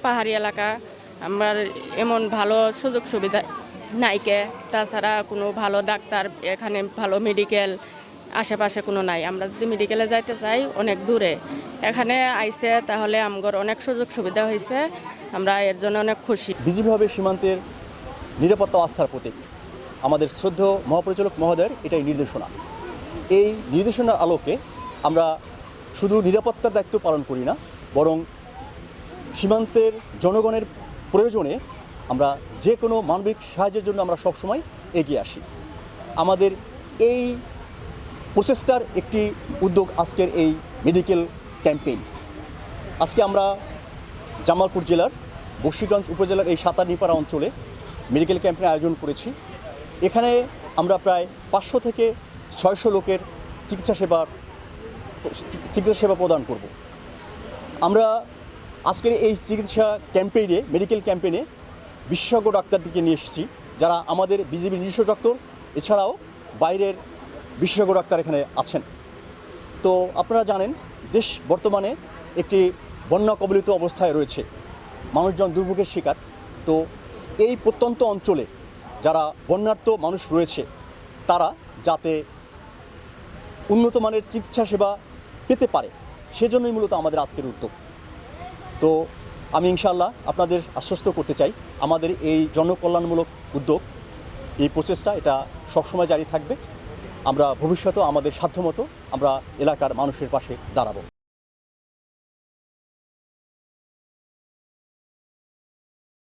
পাহাড়ি এলাকা আমার এমন ভালো সুযোগ সুবিধা নাইকে, তাছাড়া কোনো ভালো ডাক্তার এখানে ভালো মেডিকেল আশেপাশে কোনো নাই। আমরা যদি মেডিকেলে যাইতে চাই অনেক দূরে, এখানে আইসে তাহলে আমগর অনেক সুযোগ সুবিধা হয়েছে, আমরা এর জন্য অনেক খুশি। বিজিবি হবে সীমান্তের নিরাপত্তা আস্থার প্রতীক। আমাদের শ্রদ্ধেয় মহাপরিচালক মহোদয়ের এটাই নির্দেশনা। এই নির্দেশনার আলোকে আমরা শুধু নিরাপত্তার দায়িত্ব পালন করি না, বরং সীমান্তের জনগণের প্রয়োজনে আমরা যে কোনো মানবিক সাহায্যের জন্য আমরা সবসময় এগিয়ে আসি। আমাদের এই প্রচেষ্টার একটি উদ্যোগ আজকের এই মেডিকেল ক্যাম্পেইন। আজকে আমরা জামালপুর জেলার বশিরগঞ্জ উপজেলার এই সাতারনিপাড়া অঞ্চলে মেডিকেল ক্যাম্পের আয়োজন করেছি। এখানে আমরা প্রায় 500 থেকে 600 লোকের চিকিৎসা সেবা প্রদান করব। আমরা আজকের এই চিকিৎসা ক্যাম্পেইনে, মেডিকেল ক্যাম্পেইনে বিশেষজ্ঞ ডাক্তারদেরকে নিয়ে এসেছি, যারা আমাদের বিজিবি নিজস্ব ডক্টর, এছাড়াও বাইরের বিশেষজ্ঞ ডাক্তার এখানে আছেন। তো আপনারা জানেন দেশ বর্তমানে একটি বন্যা কবলিত অবস্থায় রয়েছে, মানুষজন দুর্ভোগের শিকার। তো এই প্রত্যন্ত অঞ্চলে যারা বন্যার্ত মানুষ রয়েছে, তারা যাতে উন্নত মানের চিকিৎসা সেবা পেতে পারে, সেজন্যই মূলত আমাদের আজকের উদ্যোগ। তো আমি ইনশাআল্লাহ আপনাদের আশ্বস্ত করতে চাই, আমাদের এই জনকল্যাণমূলক উদ্যোগ, এই প্রচেষ্টা এটা সবসময় জারি থাকবে। আমরা ভবিষ্যতেও আমাদের সাধ্যমতো আমরা এলাকার মানুষের পাশে দাঁড়াবো।